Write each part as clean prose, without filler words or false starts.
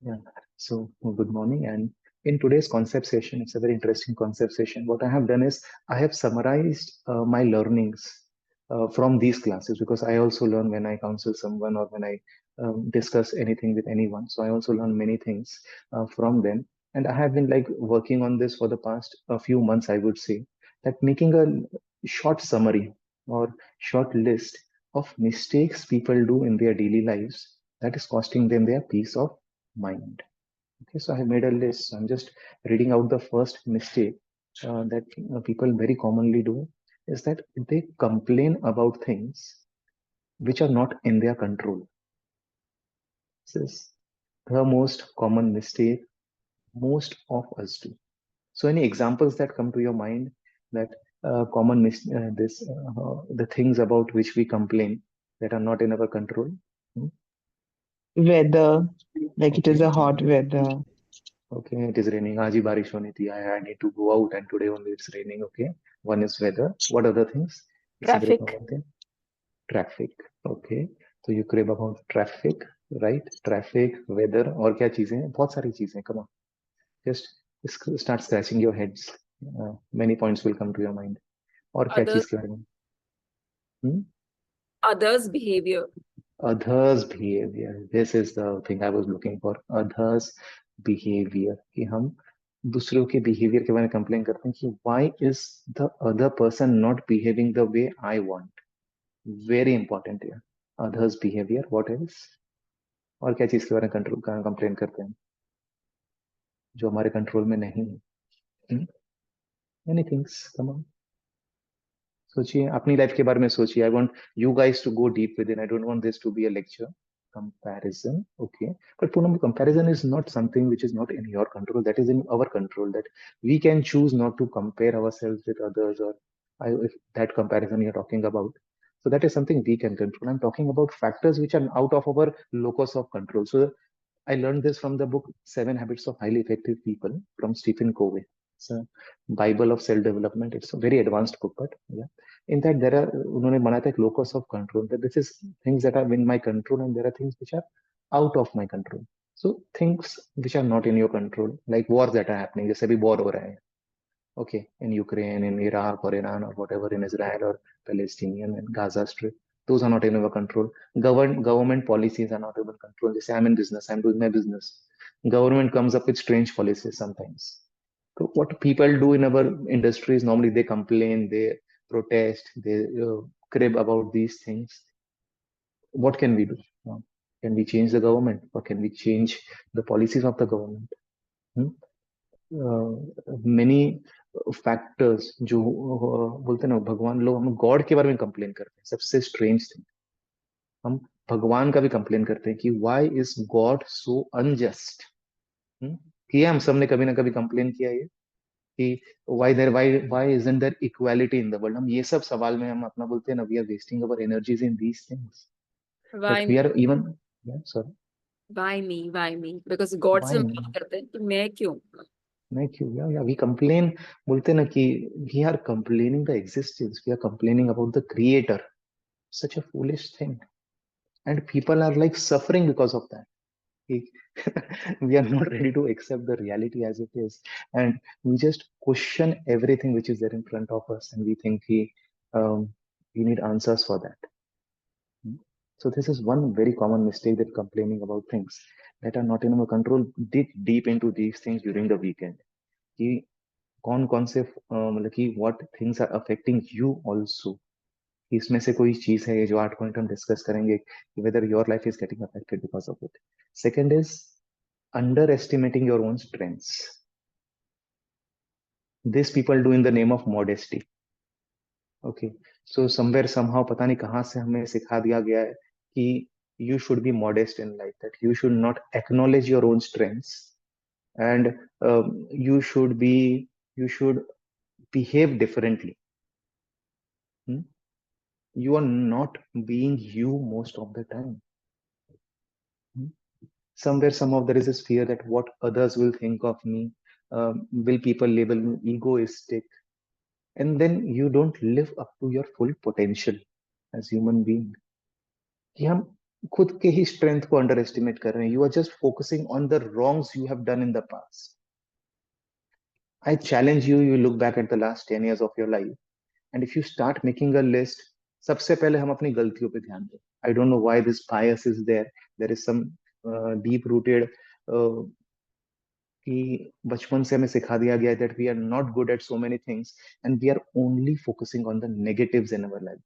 Yeah. So, good morning. And in today's concept session, it's a very interesting concept session. What I have done is I have summarized my learnings from these classes because I also learn when I counsel someone or when I discuss anything with anyone. So I also learn many things from them. And I have been like working on this for the past a few months, I would say, that making a short summary or short list of mistakes people do in their daily lives that is costing them their peace of mind. Okay, so I have made a list. I'm just reading out the first mistake that people very commonly do is that they complain about things which are not in their control. This is the most common mistake most of us do. So, any examples that come to your mind that the things about which we complain that are not in our control? Hmm? Weather, like it is Okay. a hot weather. Okay, it is raining. आज ही बारिश होनी थी. I need to go out and today only it's raining. Okay. One is weather. What other things? It's a very Traffic. common thing. Traffic. Okay. So you crave about traffic, right? Traffic, weather और क्या चीजें हैं? बहुत सारी चीजें हैं. Come on. Just start scratching your heads. Many points will come to your mind. और क्या Others चीज के बारे में? Hmm? others behavior. Others behavior. This is the thing I was looking for. Others behavior. कि हम दूसरों के बिहेवियर के बारे में कंप्लेन करते हैं कि why is the other person not behaving the way I want? Very important here. Others behavior. What else? और क्या चीज के बारे में कंट्रोल कंप्लेन करते हैं जो हमारे कंट्रोल में नहीं है? Many things. Come on. सोचिए अपनी लाइफ के बारे में सोचिए I want you guys to go deep within I don't want this to be a lecture comparison. Okay, but Poonam, comparison is not something which is not in your control, that is in our control, that we can choose not to compare ourselves with others or if that comparison you're talking about, so that is something we can control. I'm talking about factors which are out of our locus of control. So I learned this from the book Seven Habits of Highly Effective People from Stephen Covey. It's a Bible of self development. It's a very advanced book, but yeah. In that, there are उन्होंने बनाया था एक locus of control. That this is things that are in my control, and there are things which are out of my control. So things which are not in your control, like wars that are happening. जैसे अभी war हो रहा है. Okay, in Ukraine, in Iraq or Iran or whatever, in Israel or Palestinian and Gaza Strip, those are not in our control. Government policies are not in our control. They say, I'm in business, I'm doing my business. Government comes up with strange policies sometimes. So what people do in our industries, normally they complain, they protest, they crib about these things. What can we do? Can we change the government or can we change the policies of the government? Hmm? Many factors जो बोलते हैं ना भगवान लोग हम God के बारे में कंप्लेन करते हैं सबसे स्ट्रेंज थिंग हम भगवान का भी कंप्लेन करते हैं कि why is God so unjust किया हम सबने कभी ना कभी कंप्लेन किया ये कि why isn't there equality in the world हम ये सब सवाल में हम अपना बोलते हैं ना we are wasting our energies in these things Why that me? We are even sorry Why me? Why me? Because God से व्हाई हम बात करते हैं कि मैं क्यों? नहीं क्यों या वी कंप्लेन बोलते हैं ना कि we are complaining the existence we are complaining about the creator such a foolish thing and people are like suffering because of that. We are not ready to accept the reality as it is and we just question everything which is there in front of us and we think um, we need answers for that. So this is one very common mistake that complaining about things that are not in our control. Dig deep into these things during the weekend कि कौन कौन से मतलब कि what things are affecting you also. इसमें से कोई चीज है ये जो 8 पॉइंट हम डिस्कस करेंगे कि whether your life is getting affected because of it. Second is underestimating your own strengths. This people do in the name of modesty. Okay, so somewhere somehow पता नहीं कहाँ से हमें सिखा दिया गया है कि you should be modest in life, that you should not acknowledge your own strengths and you should behave differently. Hmm? You are not being you most of the time. Hmm? Somewhere somehow there is this fear that what others will think of me, will people label me egoistic, and then you don't live up to your full potential as human being. कि हम खुद के ही strength को underestimate कर रहे हैं. You are just focusing on the wrongs you have done in the past. I challenge you, you look back at the last 10 years of your life, and if you start making a list, सबसे पहले हम अपनी गलतियों पे ध्यान दें. I don't know why this bias is there. There is some deep rooted कि बचपन से हमें सिखा दिया गया that we are not good at so many things and we are only focusing on the negatives in our life.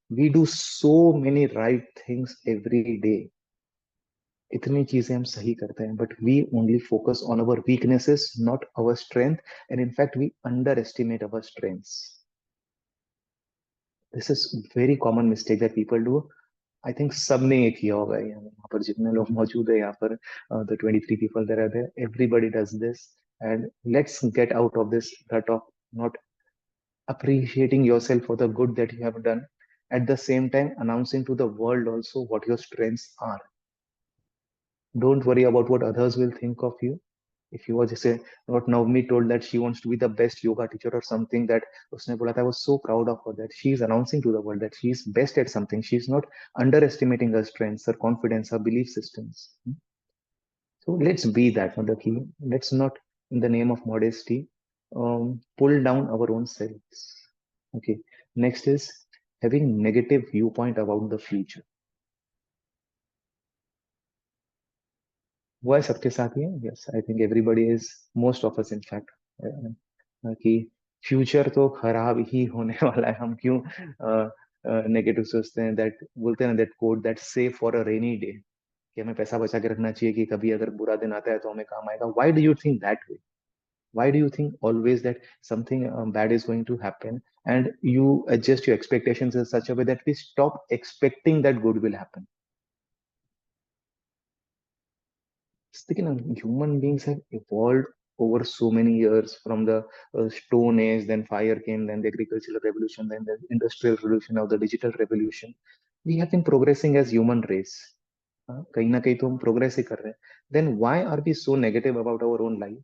We do so many right things every day. इतनी चीजें हम सही करते हैं but we only focus on our weaknesses, not our strength, and in fact we underestimate our strengths. This is very common mistake that people do. I think सबने ये किया होगा. यहाँ पर जितने लोग मौजूद है, यहाँ पर the 23 people there are there, everybody does this. And let's get out of this rut of not appreciating yourself for the good that you have done, at the same time announcing to the world also what your strengths are. Don't worry about what others will think of you. If you were just say what Navmi told that she wants to be the best yoga teacher or something, that usne bola tha, I was so proud of her that she is announcing to the world that she is best at something. She is not underestimating her strengths, her confidence, her belief systems. So let's be that, Mother Key. Let's not, in the name of modesty, pull down our own selves. Okay. Next is having negative viewpoint about the future. हुआ है सबके साथ ही है. Yes, I think everybody is, most of us in fact, कि future तो खराब ही होने वाला है. हम क्यों नेगेटिव सोचते हैं. दैट बोलते हैं ना, that code that save for a rainy day, कि हमें पैसा बचा के रखना चाहिए कि कभी अगर बुरा दिन आता है तो हमें काम आएगा. Why do you think that way? Why do you think always that something bad is going to happen, and you adjust your expectations in such a way that we stop expecting that good will happen? Speaking of, human beings have evolved over so many years, from the stone age, then fire came, then the agricultural revolution, then the industrial revolution, now the digital revolution. We have been progressing as human race. कहीं ना कहीं तो हम progress ही कर रहे हैं. Then why are we so negative about our own life?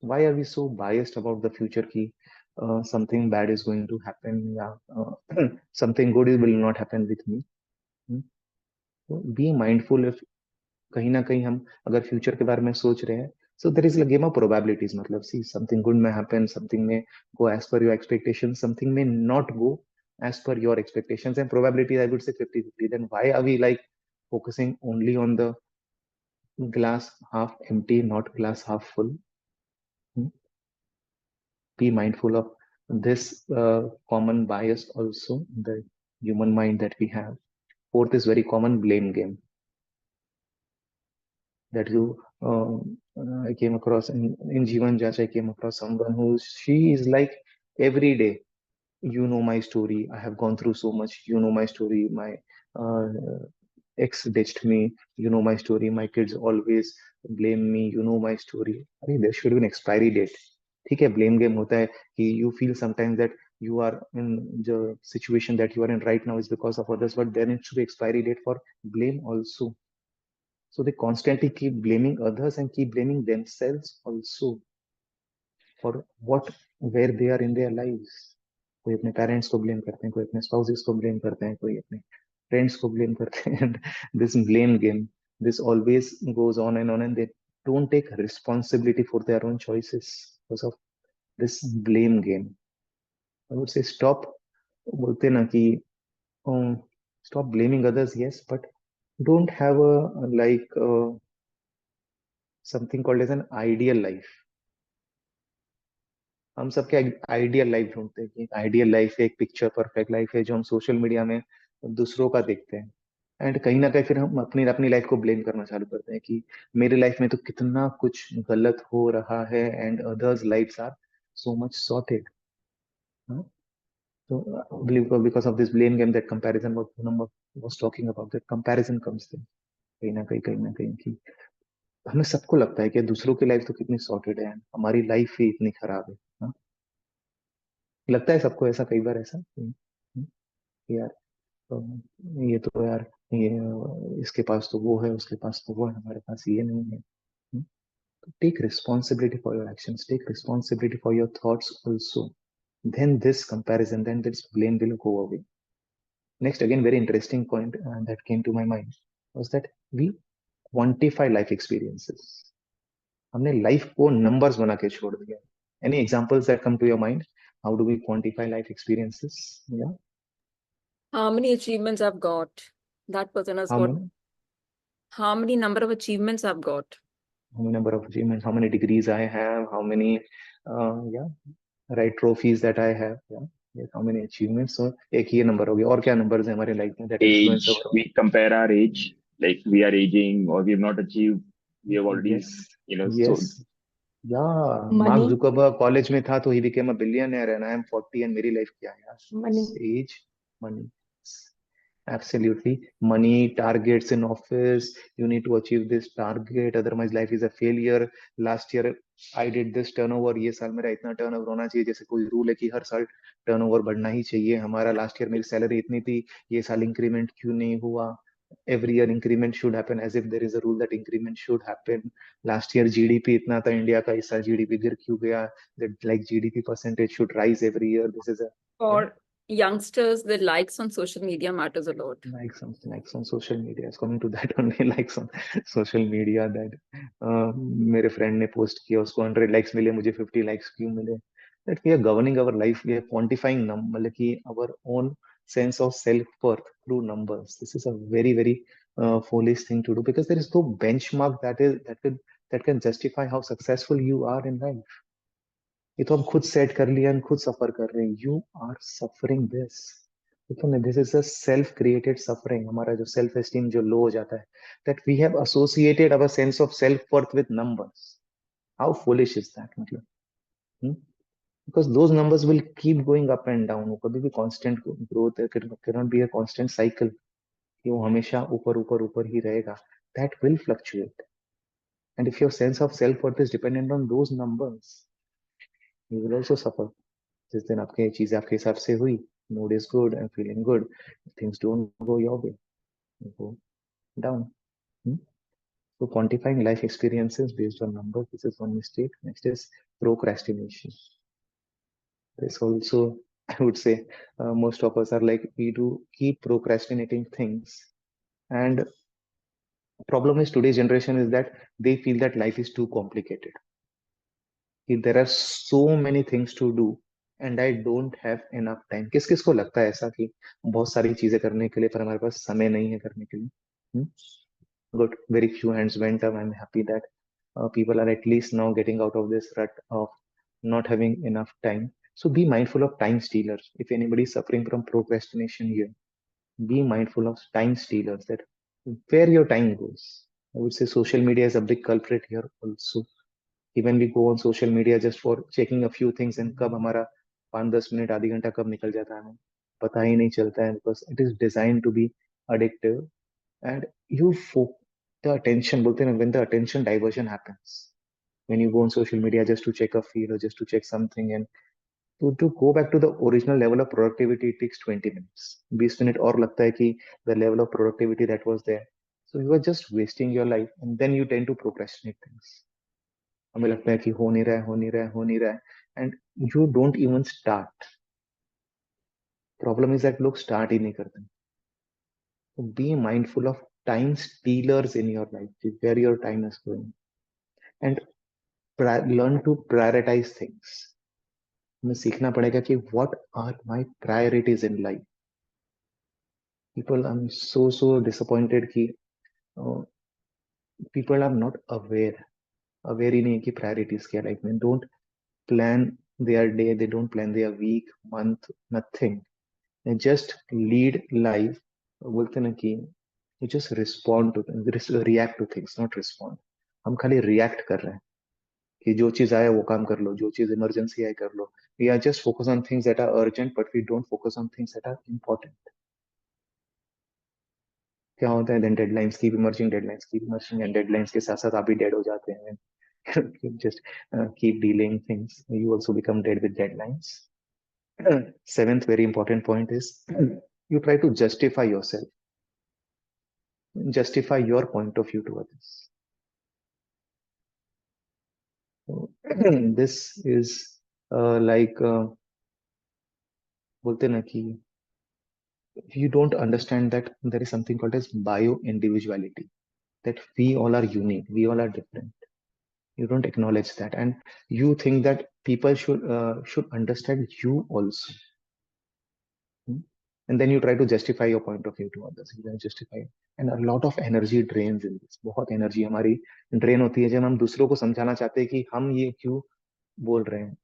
Why are we so biased about the future ki something bad is going to happen, yeah, something good will not happen with me? Hmm? So be mindful. If कहीं ना कहीं हम अगर future के बारे में सोच रहे हैं, so there is a game of probabilities. मतलब see, something good may happen, something may go as per your expectations, something may not go as per your expectations, and probability I would say 50-50. Then why are we like focusing only on the glass half empty, not glass half full? Hmm? Be mindful of this common bias also in the human mind that we have. Fourth is very common, blame game, that you I came across in Jivan Jach. I came across someone who, she is like every day, you know my story, I have gone through so much, you know my story, my uh, ex ditched me, you know my story, my kids always blame me, you know my story. I mean, there should be an expiry date. ठीक है, blame game होता है कि you feel sometimes that you are in the situation that you are in right now is because of others, but then it should be expiry date for blame also. So they constantly keep blaming others and keep blaming themselves also for what, where they are in their lives. कोई अपने parents को blame करते हैं, कोई अपने spouses को blame करते हैं, कोई अपने फ्रेंड्स को ब्लेम करते हैं. And this blame game, this always goes on, and they don't take responsibility for their own choices because of this blame game. I would say stop. बोलते ना कि stop blaming others, yes, but don't have a like something called as an ideal life. हम सबके ideal life ढूंढते हैं कि ideal life है, एक पिक्चर परफेक्ट लाइफ है जो हम सोशल मीडिया में दूसरों का देखते हैं. एंड कहीं ना कहीं फिर हम अपनी अपनी लाइफ को ब्लेम करना चालू करते हैं कि मेरे लाइफ में तो कितना कुछ गलत हो रहा है and others lifes are so much sorted. तो because of this blame game, that comparison what Poonam was talking about, that comparison comes in. कहीं ना कहीं कि हमें सबको लगता है कि दूसरों की लाइफ तो कितनी सॉर्टेड है, हमारी लाइफ ही इतनी खराब है. हाँ? लगता है सबको ऐसा, कई बार ऐसा कि यार ये तो यार, ये इसके पास तो वो है, उसके पास तो वो है, हमारे पास ये नहीं है. तो take responsibility for your actions, take responsibility for your thoughts also. Then this comparison, then this blame will go away. Next, again, very interesting point that came to my mind was that we quantify life experiences. हमने life को numbers बना के छोड़ दिया. Any examples that come to your mind? How do we quantify life experiences? Yeah. How many achievements I've got? That person has How got. many? How many number of achievements I've got? How many number of achievements? How many degrees I have? How many? Yeah. Right trophies that I have. Yeah. Yes. How many achievements? So एक ये number हो गया. और क्या numbers हैं हमारे life में that influence Age, our? we compare our age, like we are aging or we have not achieved, we have already, Yes. so Yes. Yeah, Mark Money, Zuckerberg college में था तो he became a billionaire and I am 40 and मेरी life क्या है यार? money. Age, money. Absolutely. Money, targets in office. You need to achieve this target. Otherwise, life is a failure. Last year, I did this turnover. ये साल मेरा इतना turnover होना चाहिए. जैसे कोई रूल है कि हर साल turnover बढ़ना ही चाहिए. हमारा last year मेरी salary इतनी थी. ये साल increment क्यों नहीं हुआ? Every year increment should happen as if there is a rule that increment should happen. Last year GDP इतना था इंडिया का. इस साल GDP गिर क्यों गया? That like GDP percentage should rise every year. This is a yeah. For youngsters, the likes on social media matters a lot. Likes on social media. It's coming to that only. Likes on social media that मेरे friend ने post किया उसको 100 likes मिले मुझे 50 likes क्यों मिले. That we are governing our life. We are quantifying मतलब कि our own sense of self-worth through numbers. This is a very foolish thing to do because there is no benchmark that can justify how successful you are in life. ये तो हम खुद set कर लिया हम खुद सफर कर रहे हैं. You are suffering this. देखो ना, this is a self created suffering. हमारा जो सेल्फ एस्टीम जो लो हो जाता है that we have associated our sense of self worth with numbers. How foolish is that मतलब. Because those numbers will keep going up and down. वो कभी भी constant growth can not be a constant cycle कि वो हमेशा ऊपर ऊपर ऊपर ही रहेगा. That will fluctuate. And if your sense of self worth is dependent on those numbers you will also suffer. जिस दिन आपके चीजें आपके हिसाब से हुई, mood is good and feeling good, things don't go your way, go down. So quantifying life experiences based on numbers, this is one mistake. Next is procrastination. This also, I would say, most of us are like we do keep procrastinating things. And problem is today's generation is that they feel that life is too complicated. There are so many things to do and I don't have enough time. किस किस को लगता है ऐसा कि बहुत सारी चीजें करने के लिए पर हमारे पास समय नहीं है करने के लिए? Good. Very few hands went up. I'm happy that people are at least now getting out of this rut of not having enough time. So be mindful of time stealers. If anybody is suffering from procrastination here, be mindful of time stealers. That where your time goes. I would say social media is a big culprit here also. Even we go on social media just for checking a few things and कब हमारा 5-10 minute आधी घंटा कब निकल जाता है हमें पता ही नहीं चलता है because it is designed to be addictive. And you the attention बोलते हैं ना, when the attention diversion happens when you go on social media just to check a feed or just to check something and to go back to the original level of productivity it takes 20 minutes 20 minute और लगता है कि the level of productivity that was there. So you are just wasting your life and then you tend to procrastinate things. हमें लगता है कि हो नहीं रहा है हो नहीं रहा है हो नहीं रहा है and you don't even start. Problem is that लोग स्टार्ट ही नहीं करते. तो be mindful of time stealers in your life where your time is going and learn to prioritize things. हमें सीखना पड़ेगा कि what are my priorities in life. People I am so disappointed कि people are not aware. Aware ही नहीं है कि priorities क्या लाइफ में. Don't plan their day, they don't plan their week, month, nothing. They just lead life. बोलते ना कि you just respond to things, react to things, not respond. हम खाली react कर रहे हैं कि जो चीज आए वो काम कर लो, जो चीज इमरजेंसी आए कर लो. We are just focused on things that are urgent, but we don't focus on things that are important. क्या होता है then deadlines keep emerging and deadlines के साथ साथ आप भी dead हो जाते हैं. You just keep delaying things, you also become dead with deadlines. Seventh very important point is you try to justify your point of view to others. So, this is like बोलते ना कि you don't understand that there is something called as bio individuality, that we all are unique, we all are different. You don't acknowledge that, and you think that people should understand you also. Hmm? And then you try to justify your point of view to others. You can justify, and a lot of energy drains in this. बहुत energy हमारी drain होती है जब हम दूसरों को समझाना चाहते हैं कि हम ये क्यों बोल रहे हैं,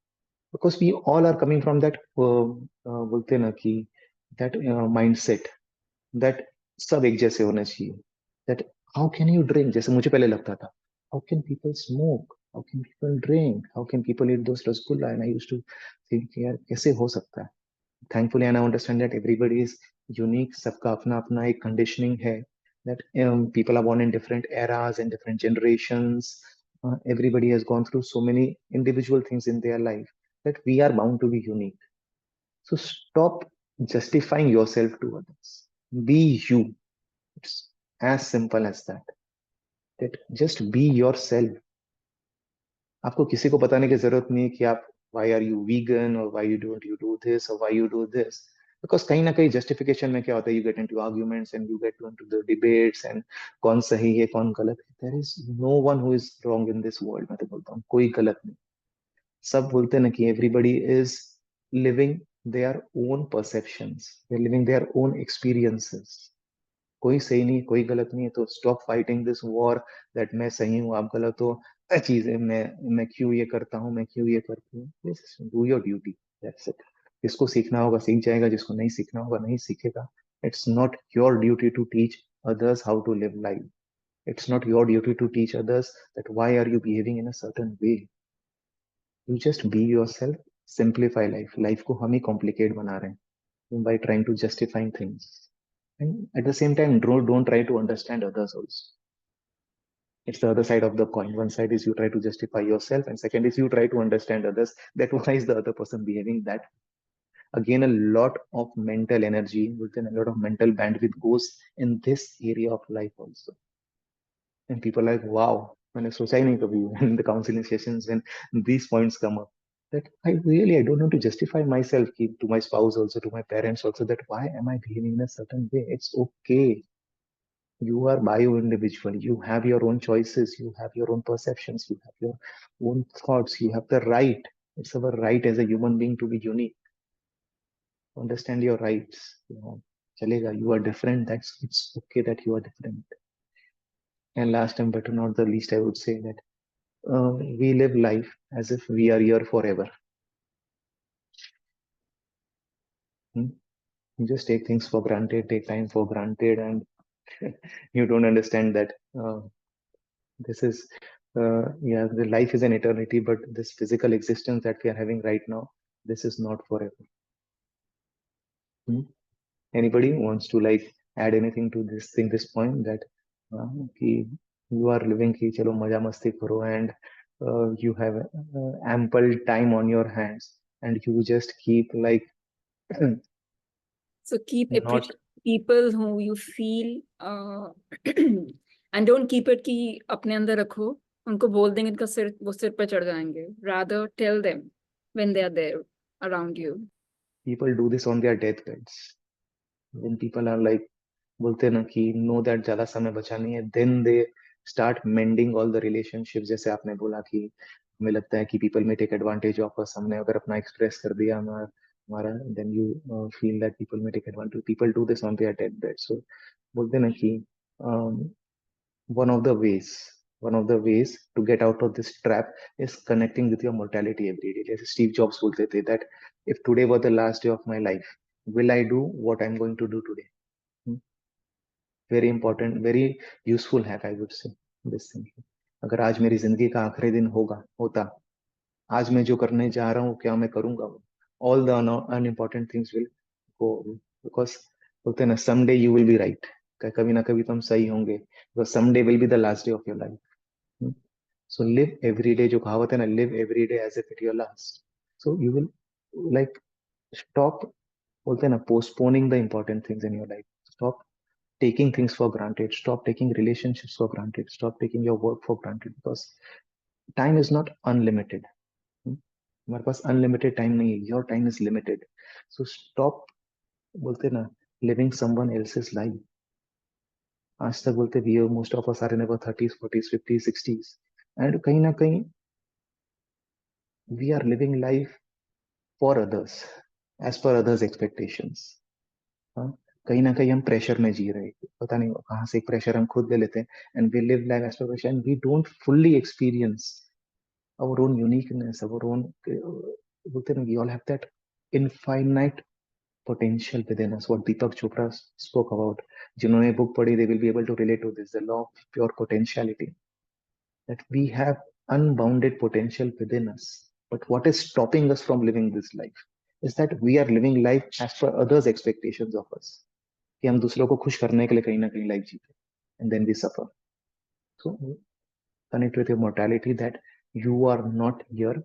because we all are coming from that बोलते हैं ना कि that mindset that सब एक जैसे होना चाहिए, that how can you drink, जैसे मुझे पहले लगता था, how can people smoke, how can people drink, how can people eat those rasgulla, and I used to think यार कैसे हो सकता है. Thankfully, and I understand that everybody is unique, सबका अपना अपना एक conditioning है, that people are born in different eras and different generations. Everybody has gone through so many individual things in their life that we are bound to be unique. So stop justifying yourself to others. Be you. It's as simple as that. That just be yourself. आपको किसी को बताने की जरूरत नहीं है कि आप why are you vegan or why you don't you do this or why you do this, because कहीं ना कहीं justification में क्या होता है, you get into arguments and you get into the debates and कौन सही है कौन गलत है. There is no one who is wrong in this world. मैं तो बोलता हूँ कोई गलत नहीं. सब बोलते हैं ना कि everybody is living their own perceptions, they're living their own experiences. कोई सही नहीं कोई गलत नहीं है, तो stop fighting this war that मैं सही हूँ आप गलत हो. चीजें मैं क्यों ये करता हूँ, मैं क्यों ये करती हूँ. Do your duty, that's it. जिसको सीखना होगा सीख जाएगा, जिसको नहीं सीखना होगा नहीं सीखेगा. It's not your duty to teach others how to live life. It's not your duty to teach others that why are you behaving in a certain way. You just be yourself. Simplify life. Life को हम ही complicate बना रहे हैं by trying to justify things. And at the same time, don't try to understand others also. It's the other side of the coin. One side is you try to justify yourself, and second is you try to understand others. That why is the other person behaving that? Again, a lot of mental energy, within a lot of mental bandwidth goes in this area of life also. And people are like, wow, when I सोचा ही नहीं कभी in the counseling sessions when these points come up, that I don't want to justify myself to my spouse also, to my parents also, that why am I behaving in a certain way? It's okay. You are bio individual. You have your own choices. You have your own perceptions. You have your own thoughts. You have the right. It's our right as a human being to be unique. Understand your rights. Chalega, you are different. It's okay that you are different. And last and but not the least, I would say that we live life as if we are here forever. Hmm? You just take things for granted, take time for granted, and you don't understand that this is yeah, the life is an eternity, but this physical existence that we are having right now, this is not forever. Hmm? Anybody wants to like add anything to this thing, this point, that कि you are living कि चलो मजा मस्ती करो, and you have ample time on your hands, and you just keep like So keep not appreciating people who you feel and don't keep it कि अपने अंदर रखो. उनको बोल देंगे इनका सिर वो सिर पे चढ़ जाएंगे. Rather tell them when they are there around you. people do this on their deathbeds. When people are like बोलते हैं ना कि नो दैट ज्यादा समय बचा नहीं है, then they start mending all the relationship. जैसे आपने बोला कि हमें लगता है कि पीपल में टेक एडवांटेज ऑफ अस, हमने अगर अपना एक्सप्रेस कर दिया हमारा then you feel that people में take advantage. People do this on their death bed. So बोलते हैं ना कि one of the ways one of the ways to get out of this trap is connecting with your mortality every day. जैसे Steve Jobs बोलते थे that if today were the last day of my life, will I do what I am going to do today. Very important, very useful hack I would say this thing. अगर आज मेरी जिंदगी का आखिरी दिन होता, आज मैं जो करने जा रहा हूँ क्या मैं करूंगा, all the unimportant things will go, because बोलते हैं ना someday you will be right. कभी ना कभी तुम सही होंगे, because someday will be the last day of your life. So live every day, जो कहावत है ना, live every day as if it your last. So you will like stop, बोलते हैं ना, postponing the important things in your life. Stop taking things for granted. Stop taking relationships for granted. Stop taking your work for granted, because time is not unlimited. हमारे पास unlimited time नहीं है. Your time is limited. So stop, बोलते हैं ना, living someone else's life. आज तक बोलते we are most of us are in our 30s, 40s, 50s, 60s, and कहीं ना कहीं we are living life for others, as per others' expectations. हाँ, कहीं ना कहीं हम प्रेशर में जी रहे हैं, पता नहीं कहाँ से एक प्रेशर हम खुद ले लेते हैं, and we live life as per pressure and we don't fully experience our own uniqueness, our own बोलते हैं ना, we all have that infinite potential within us. What Deepak Chopra spoke about, जिन्होंने book पढ़ी, they will be able to relate to this, the law of pure potentiality, that we have unbounded potential within us. But what is stopping us from living this life is that we are living life as per others' expectations of us. कि हम दूसरों को खुश करने के लिए कहीं ना कहीं लाइफ जीते, and then we suffer. So connect with your mortality, that you are not here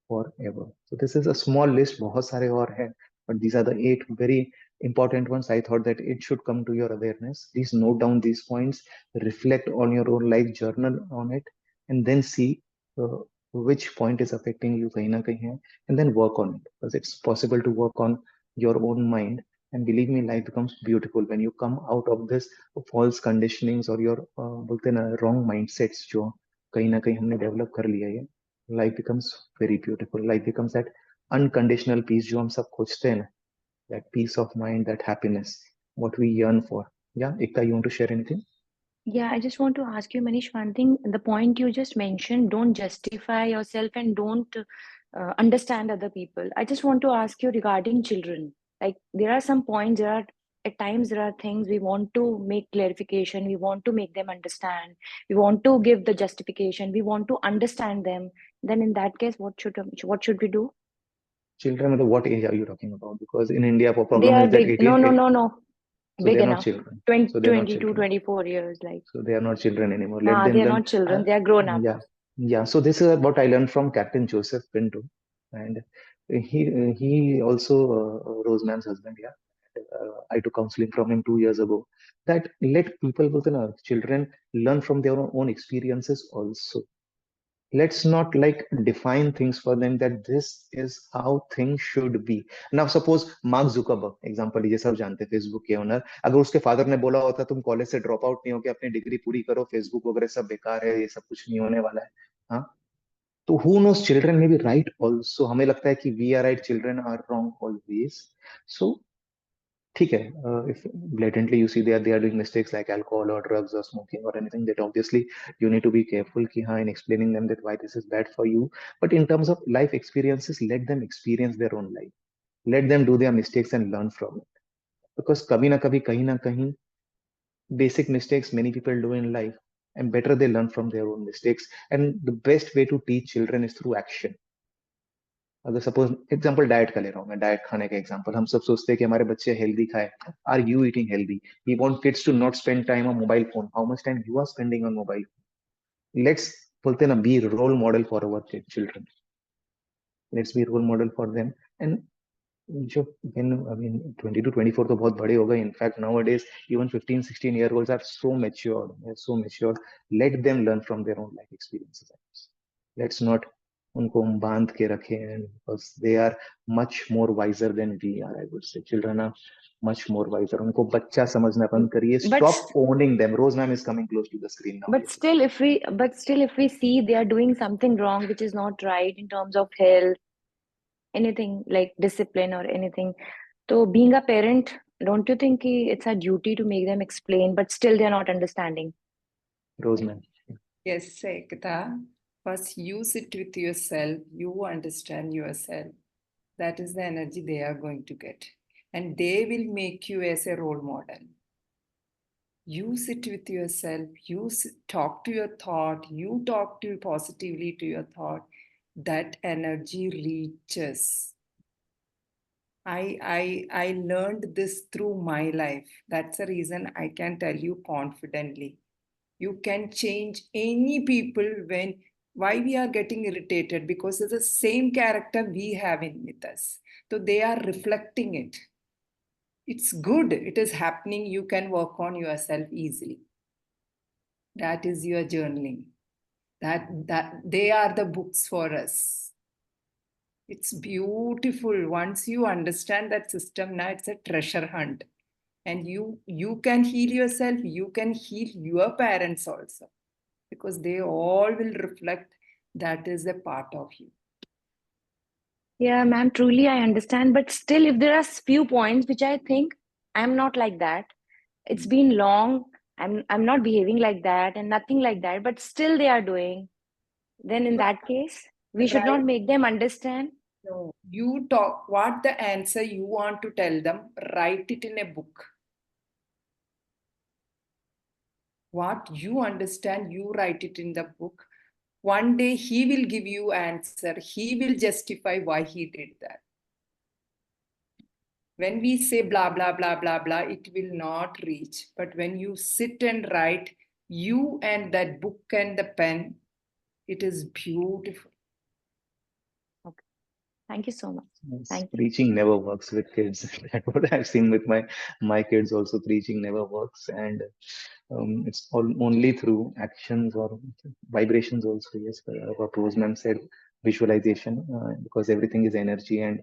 forever. So this is a small list, बहुत सारे और हैं, but these are the 8 very important ones. I thought that it should come to your awareness. Please note down these points, reflect on your own life, journal on it, and then see uh, which point is affecting you कहीं ना कहीं है, and then work on it, because it's possible to work on your own mind. And believe me, life becomes beautiful when you come out of this false conditionings or your बोलते हैं ना wrong mindsets जो कहीं ना कहीं हमने develop कर लिया है. Life becomes very beautiful. Life becomes that unconditional peace जो हम सब खोजते हैं ना, that peace of mind, that happiness, what we yearn for. Yeah, Ekta, you want to share anything? Yeah, I just want to ask you, Manish, one thing. The point you just mentioned, don't justify yourself and don't understand other people. I just want to ask you regarding children. Like, there are some points, at times, there are things we want to make clarification, we want to make them understand, we want to give the justification, we want to understand them. Then, in that case, what should we do? Children, what age are you talking about? Because in India, the They problem are is that big. No, no, no, no. so Big they are not enough. children. 20, So they are not 22, children. 24 years. Like, So they are not children anymore. Let them they are learn. not children. They are grown up. Yeah, yeah. So this is what I learned from Captain Joseph Pinto, and he also Roseman's husband. Yeah, I took counseling from him 2 years ago. That let people within our children learn from their own experiences also. Let's not like define things for them that this is how things should be. Now suppose mark Zuckerberg example लीजिए, सब जानते हैं Facebook के owner, अगर उसके father ने बोला होता तुम कॉलेज से ड्रॉप आउट नहीं होके अपनी डिग्री पूरी करो, फेसबुक वगैरह सब बेकार है, ये सब कुछ नहीं होने वाला है, हाँ, तो who knows, children may be right also. हमें लगता है कि we are right, children are wrong always. So ठीक है, if blatantly you see they are doing mistakes like alcohol or drugs or smoking or anything, that obviously you need to be careful कि हाँ, in explaining them that why this is bad for you. But in terms of life experiences, let them experience their own life, let them do their mistakes and learn from it, because कभी ना कभी कहीं ना कहीं basic mistakes many people do in life, and better they learn from their own mistakes. And the best way to teach children is through action. अगर suppose example diet का ले रहा हूँ मैं, डाइट खाने का एग्जांपल, हम सब सोचते हैं कि हमारे बच्चे हेल्दी खाए. Are you eating healthy? We want kids to not spend time on mobile phone. How much time you are spending on mobile? Let's बोलते हैं ना, be role model for our children. Let's be role model for them. And जो when I mean 20 to 24 तो बहुत बड़े हो गए. In fact nowadays even 15 16 year olds are so matured, they're so matured. Let them learn from their own life experiences. Let's not उनको हम बांध के रखें, and because they are much more wiser than we are, I would say children are much more wiser. उनको बच्चा समझना बंद करिए. But Stop owning them. Rose ma'am is coming close to the screen now. but still, if we see they are doing something wrong, which is not right in terms of health, anything like discipline or anything, so being a parent, don't you think it's our duty to make them explain, but still they're not understanding? Rose ma'am. Yes, Ekta. First, you sit with yourself, you understand yourself. That is the energy they are going to get. And they will make you as a role model. You sit with yourself, talk to your thought, you talk to positively to your thought. That energy reaches. I learned this through my life. That's the reason I can tell you confidently. You can change any people why we are getting irritated, because it's the same character we have in with us. So they are reflecting it. It's good. It is happening. You can work on yourself easily. That is your journaling. That they are the books for us. It's beautiful. Once you understand that system, now it's a treasure hunt. And you can heal yourself, you can heal your parents also, because they all will reflect that is a part of you. Yeah, ma'am, truly I understand. But still, if there are few points which I think I'm not like that, it's been long, I'm not behaving like that and nothing like that, but still they are doing, then in that case, we should Right. not make them understand. No, you talk what the answer you want to tell them, write it in a book. What you understand, you write it in the book. One day he will give you answer. He will justify why he did that. When we say blah, blah, blah, blah, blah, it will not reach. But when you sit and write, you and that book and the pen, it is beautiful. Okay. Thank you so much. Yes, Thank you. preaching never works with kids. That's what I've seen with my kids also. Preaching never works, and it's only through actions or vibrations also. Yes, what Roseman said, visualization, because everything is energy, and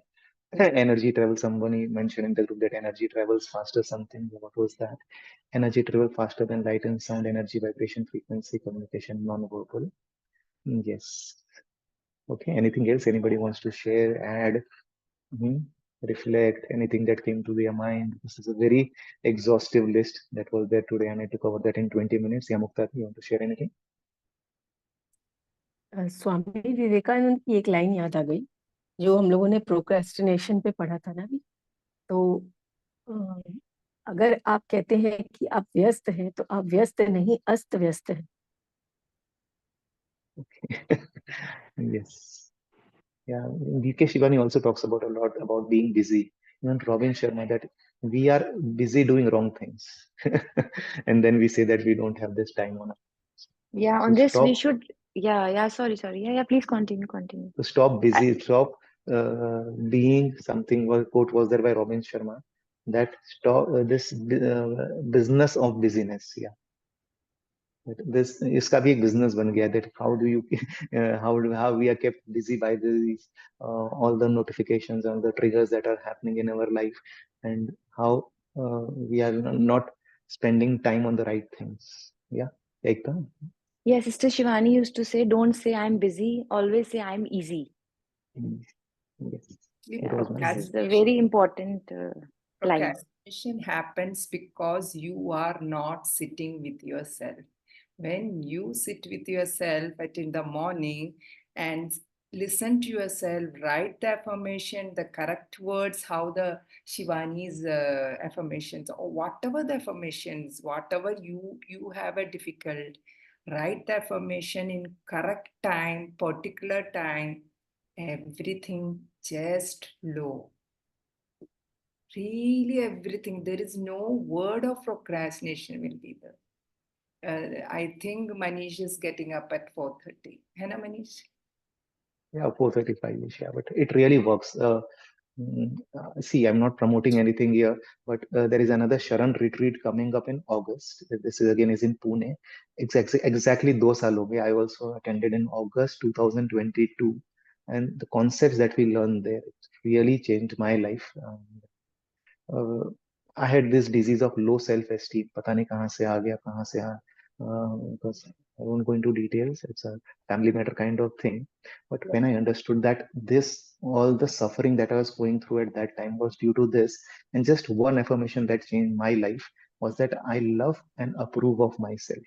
energy travels. Somebody mentioned in the group that energy travels faster. Something. What was that? Energy travels faster than light and sound. Energy, vibration, frequency, communication, non-verbal. Yes. Okay. Anything else? Anybody wants to share? Add? Mhm. Reflect anything that came to their mind. This is a very exhaustive list that was there today, and I had to cover that in 20 minutes. Yeah, Mukta, you want to share anything? Swami Vivekananda की एक line याद आ गई जो हम लोगों ने procrastination पे पढ़ा था ना अभी। तो अ, अगर आप कहते हैं कि आप व्यस्त हैं तो आप व्यस्त नहीं अस्त व्यस्त हैं। Yes. Yeah, DK Shivani also talks about a lot about being busy. Even Robin Sharma, that we are busy doing wrong things. And then we say that we don't have this time on us. Yeah, So on this we stop, should, sorry. Yeah, please continue. so stop busy, stop being something. Well, quote was there by Robin Sharma, that stop this business of busyness. Yeah. This इसका भी एक business बन गया, that how do you how we are kept busy by these all the notifications and the triggers that are happening in our life, and how we are not spending time on the right things. Yeah, Ekta? Yeah, Sister Shivani used to say, don't say I'm busy, always say I'm easy. Yes, it Yeah, was this nice. is a very important line. Procrastination happens because you are not sitting with yourself. When you sit with yourself in the morning and listen to yourself, write the affirmation, the correct words, how the Shivani's affirmations, or whatever the affirmations, whatever you have a difficult, write the affirmation in correct time, particular time, everything just flow. Really everything. There is no word of procrastination will be there. I think Manish is getting up at 4:30. है ना Manish? Yeah, 4:35ish. Yeah, but it really works. See, I'm not promoting anything here, but there is another Sharan retreat coming up in August. This is again is in Pune. Exactly 2 साल हो गए. I also attended in August 2022, and the concepts that we learned there, it really changed my life. I had this disease of low self-esteem. पता नहीं कहाँ से आ गया, कहाँ से आ. Because I won't go into details. It's a family matter kind of thing. But when I understood that all the suffering that I was going through at that time was due to this, and just one affirmation that changed my life was that I love and approve of myself.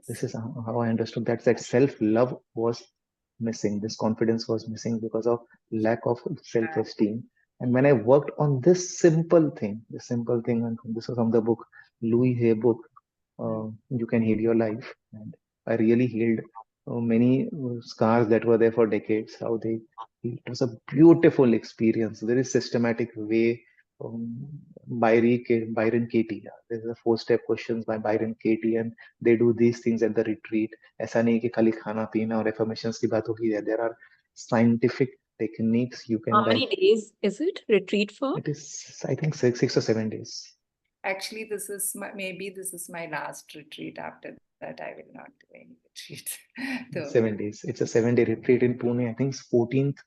This is how I understood that self-love was missing. This confidence was missing because of lack of self-esteem. And when I worked on this simple thing, and this was from the book, Louis Hay book, You Can Heal Your Life. And I really healed many scars that were there for decades. It was a beautiful experience, very systematic way. Byron Katie. Yeah. There's a 4-step questions by Byron Katie, and they do these things at the retreat. ऐसा नहीं कि खाली खाना पीना और affirmations की बात होगी. There are scientific techniques you can How many days is it retreat for? It is, I think, 6 or 7 days. Actually, this is my last retreat. After that, I will not do any retreat. 7 days. It's a 7-day retreat in Pune. I think it's 14th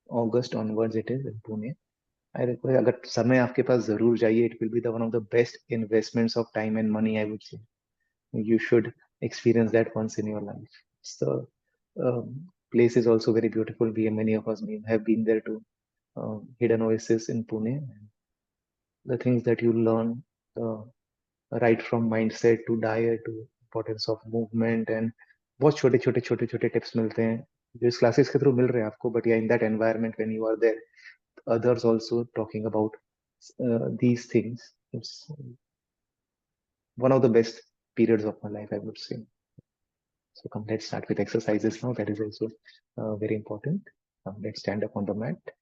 August onwards. It is in Pune. अगर समय आपके पास जरूर जाइए, it will be the one of the best investments of time and money, I would say. You should experience that once in your life. So place is also very beautiful. Many of us have been there too. Hidden Oasis in Pune. The things that you learn, right from mindset to diet to importance of movement, and बहुत छोटे tips मिलते हैं जो इस classes के through मिल रहे हैं आपको. बट या in that environment when you are there, others also talking about these things. It's one of the best periods of my life, I would say. So come, let's start with exercises now. That is also very important. Let's stand up on the mat.